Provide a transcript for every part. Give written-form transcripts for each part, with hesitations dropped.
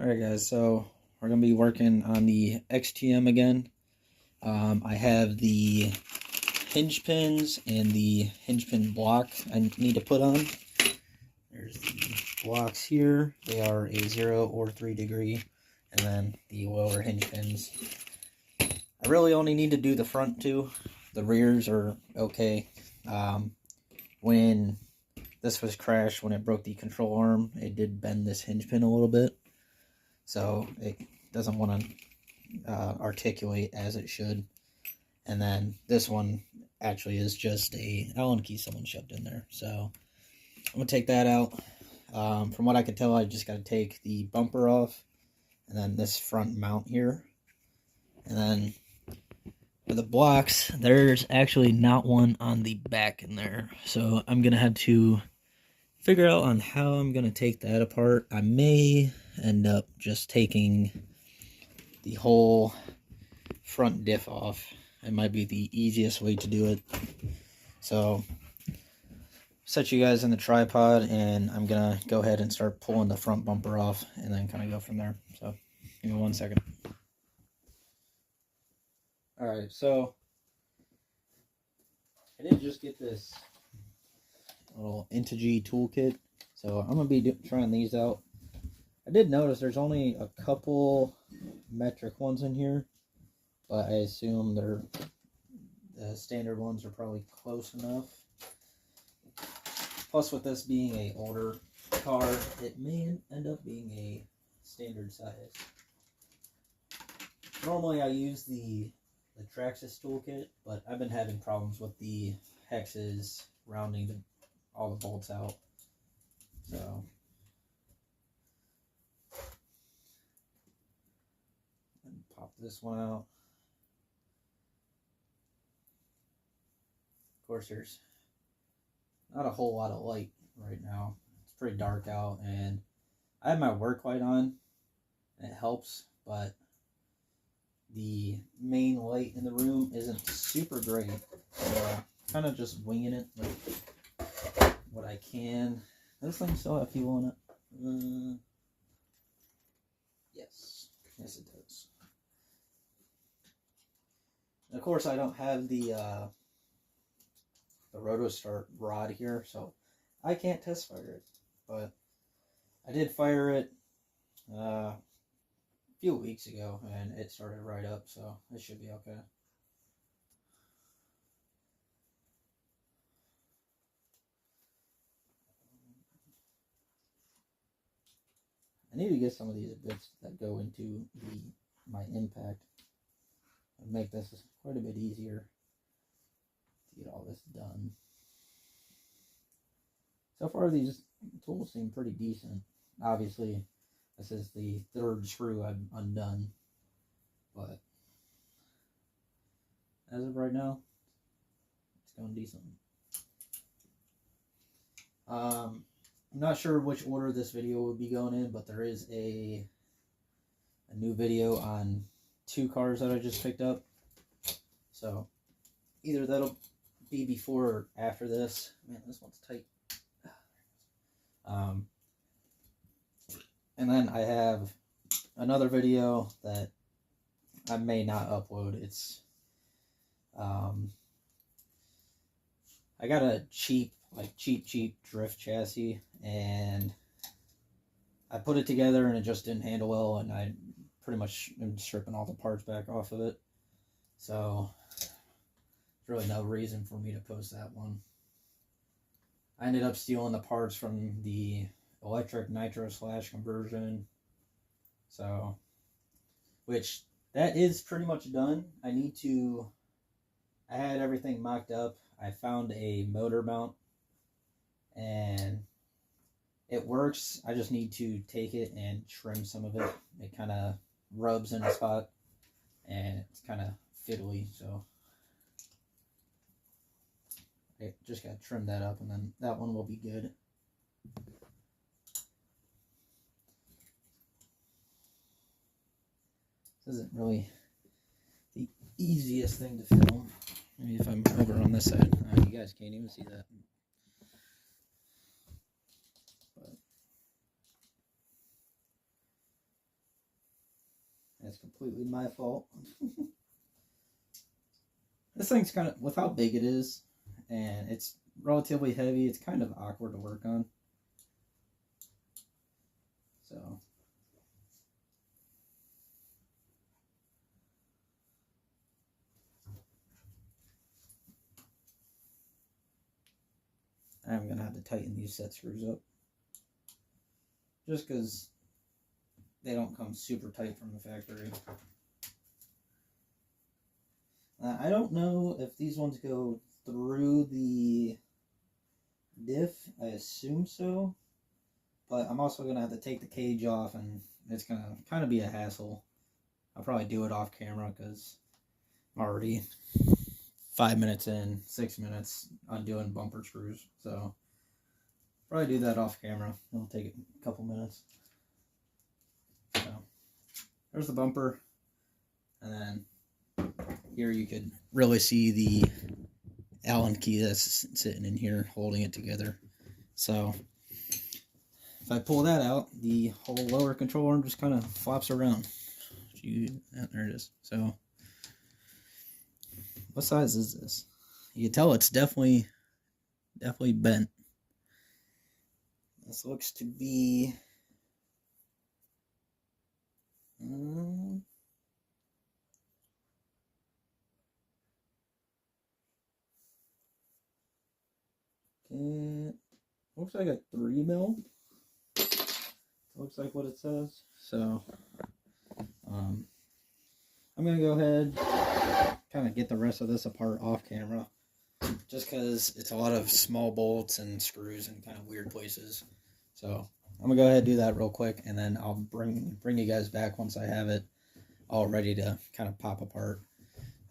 Alright guys, so we're going to be working on the XTM again. I have the hinge pins and the hinge pin block I need to put on. There's the blocks here. They are a 0 or 3 degree. And then the lower hinge pins. I really only need to do the front two. The rears are okay. When this was crashed, when it broke the control arm, it did bend this hinge pin a little bit. So it doesn't want to articulate as it should. And then this one actually is just a Allen key someone shoved in there. So I'm going to take that out. From what I can tell, I just got to take the bumper off. And then this front mount here. And then for the blocks, there's actually not one on the back in there. So I'm going to have to figure out on how I'm going to take that apart. I may end up just taking the whole front diff off. It might be the easiest way to do it. So set you guys in the tripod, and I'm gonna go ahead and start pulling the front bumper off and then kind of go from there. So give me 1 second. Alright, so I did just get this little Integy toolkit, so I'm gonna be trying these out. I did notice there's only a couple metric ones in here, but I assume the standard ones are probably close enough. Plus, with this being a older car, it may end up being a standard size. Normally I use the Traxxas toolkit, but I've been having problems with the hexes rounding all the bolts out. So pop this one out. Of course, there's not a whole lot of light right now. It's pretty dark out, and I have my work light on, and it helps, but the main light in the room isn't super great. So kind of just winging it like what I can. Does this thing still have fuel in it? Yes it does. And of course, I don't have the Rotostart rod here, so I can't test fire it. But I did fire it a few weeks ago, and it started right up, so it should be okay. I need to get some of these bits that go into my impact and make this quite a bit easier to get all this done. So far, these tools seem pretty decent. Obviously, this is the third screw I've undone, but as of right now, it's going decent. I'm not sure which order this video will be going in, but there is a new video on 2 cars that I just picked up. So either that'll be before or after this. Man, this one's tight. And then I have another video that I may not upload. It's I got a cheap drift chassis, and I put it together and it just didn't handle well, and I pretty much am stripping all the parts back off of it. So there's really no reason for me to post that one. I ended up stealing the parts from the electric nitro slash conversion. So, which that is pretty much done. I had everything mocked up. I found a motor mount, and it works. I just need to take it and trim some of it. It kind of rubs in a spot, and it's kind of fiddly, so I just got to trim that up, and then that one will be good. This isn't really the easiest thing to film. Maybe if I'm over on this side. You guys can't even see that. But That's completely my fault. This thing's kind of, with how big it is, and it's relatively heavy, it's kind of awkward to work on. So I'm going to have to tighten these set screws up. Just because they don't come super tight from the factory. I don't know if these ones go through the diff. I assume so. But I'm also going to have to take the cage off, and it's going to kind of be a hassle. I'll probably do it off camera because I'm already 5 minutes in, 6 minutes undoing bumper screws. So probably do that off camera. It'll take a couple minutes. So there's the bumper. And then here you could really see the Allen key that's sitting in here holding it together. So if I pull that out, the whole lower control arm just kind of flops around. There it is. So what size is this? You can tell it's definitely bent. This looks to be looks like a 3 mil. Looks like what it says. So I'm gonna go ahead, kind of get the rest of this apart off camera, just because it's a lot of small bolts and screws in kind of weird places. So I'm gonna go ahead and do that real quick, and then I'll bring you guys back once I have it all ready to kind of pop apart.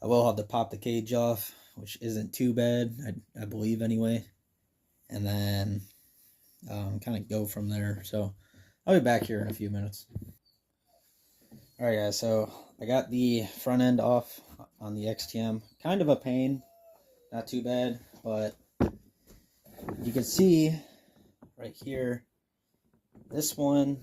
I will have to pop the cage off, which isn't too bad, I believe anyway, and then kind of go from there. So I'll be back here in a few minutes. Alright guys, so I got the front end off on the XTM. Kind of a pain, not too bad, but you can see right here, this one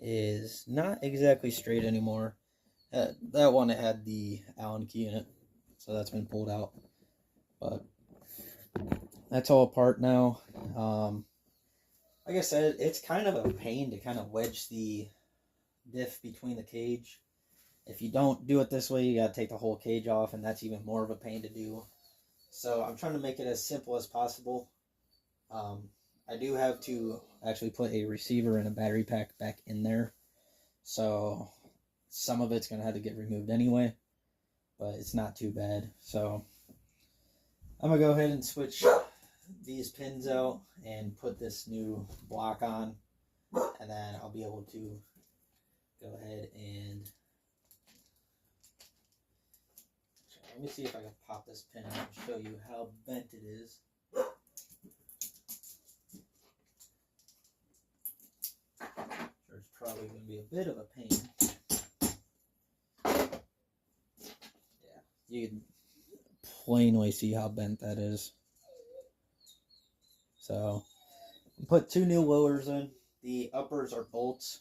is not exactly straight anymore. That one had the Allen key in it, so that's been pulled out. But that's all apart now. Like I said, it's kind of a pain to kind of wedge the diff between the cage. If you don't do it this way, you gotta take the whole cage off, and that's even more of a pain to do. So I'm trying to make it as simple as possible. I do have to actually put a receiver and a battery pack back in there, so some of it's gonna have to get removed anyway, but it's not too bad. So I'm gonna go ahead and switch these pins out and put this new block on, and then I'll be able to go ahead and let me see if I can pop this pin out and show you how bent it is. Sure, it's probably going to be a bit of a pain. Yeah, you can plainly see how bent that is. So, put 2 new lowers in. The uppers are bolts.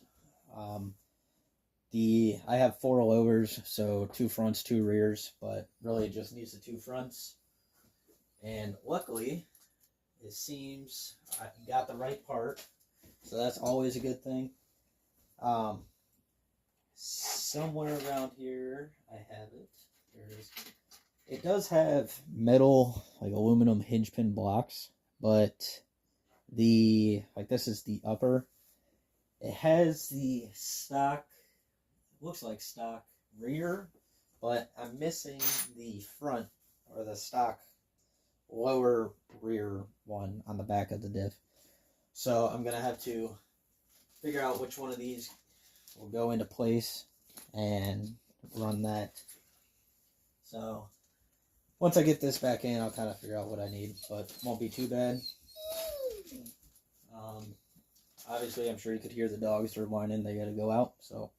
I have 4 lowers, so 2 fronts, 2 rears, but really it just needs the 2 fronts. And luckily, it seems I got the right part, so that's always a good thing. Somewhere around here, I have it. There it is. It does have metal, like aluminum hinge pin blocks, but this is the upper. It has the stock, looks like stock rear, but I'm missing the front, or the stock lower rear one on the back of the diff. So I'm gonna have to figure out which one of these will go into place and run that. So once I get this back in, I'll kind of figure out what I need, but it won't be too bad. Obviously, I'm sure you could hear the dogs. They're whining. They got to go out. So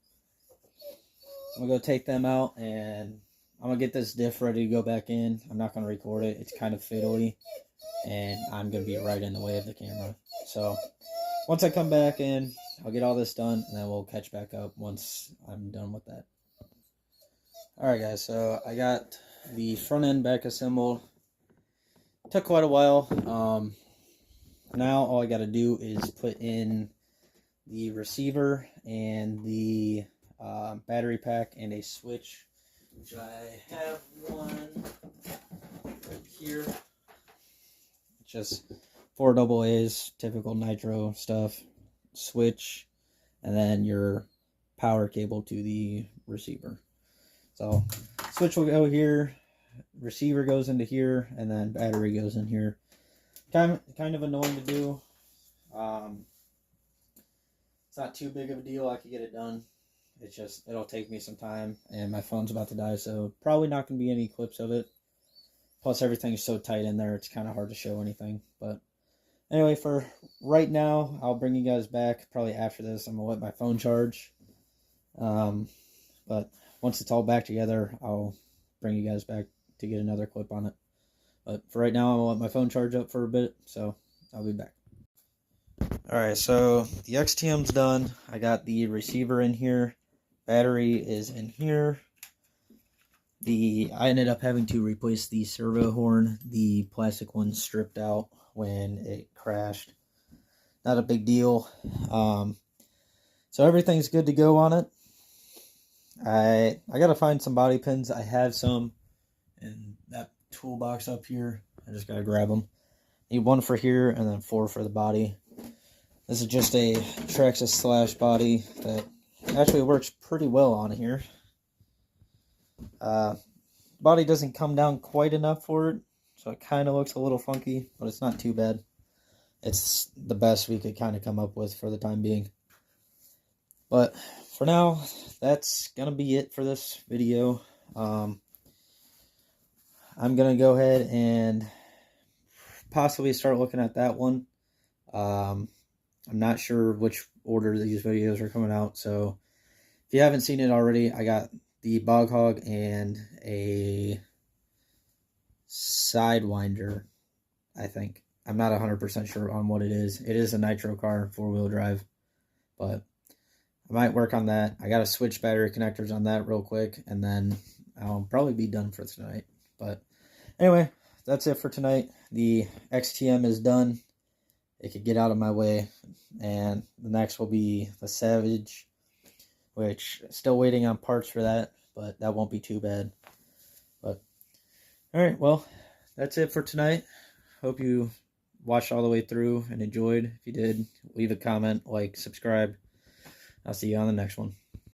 I'm going to go take them out, and I'm going to get this diff ready to go back in. I'm not going to record it. It's kind of fiddly, and I'm going to be right in the way of the camera. So once I come back in, I'll get all this done, and then we'll catch back up once I'm done with that. Alright guys, so I got the front end back assembled. Took quite a while. Now all I got to do is put in the receiver and the battery pack and a switch, which I have one right here. Just 4 AA's, typical nitro stuff, switch, and then your power cable to the receiver. So switch will go here, receiver goes into here, and then battery goes in here. Kind of annoying to do. It's not too big of a deal. I could get it done. It's just, it'll take me some time, and my phone's about to die, so probably not going to be any clips of it. Plus, everything's so tight in there, it's kind of hard to show anything. But anyway, for right now, I'll bring you guys back probably after this. I'm going to let my phone charge. But once it's all back together, I'll bring you guys back to get another clip on it. But for right now, I'm going to let my phone charge up for a bit, so I'll be back. Alright, so the XTM's done. I got the receiver in here. Battery is in here. I ended up having to replace the servo horn. The plastic one stripped out when it crashed. Not a big deal. So everything's good to go on it. I gotta find some body pins. I have some in that toolbox up here. I just gotta grab them. Need 1 for here and then 4 for the body. This is just a Traxxas slash body that actually works pretty well on here. Body doesn't come down quite enough for it, so it kind of looks a little funky, but it's not too bad. It's the best we could kind of come up with for the time being. But for now, that's gonna be it for this video. I'm gonna go ahead and possibly start looking at that one. I'm not sure which order these videos are coming out, so if you haven't seen it already, I got the Bog Hog and a Sidewinder, I think. I'm not 100% sure on what it is. It is a nitro car, 4-wheel drive, but I might work on that. I got to switch battery connectors on that real quick, and then I'll probably be done for tonight. But anyway, that's it for tonight. The XTM is done. It could get out of my way, and the next will be the Savage, which still waiting on parts for that, but that won't be too bad. But alright, well, that's it for tonight. Hope you watched all the way through and enjoyed. If you did, leave a comment, like, subscribe. I'll see you on the next one.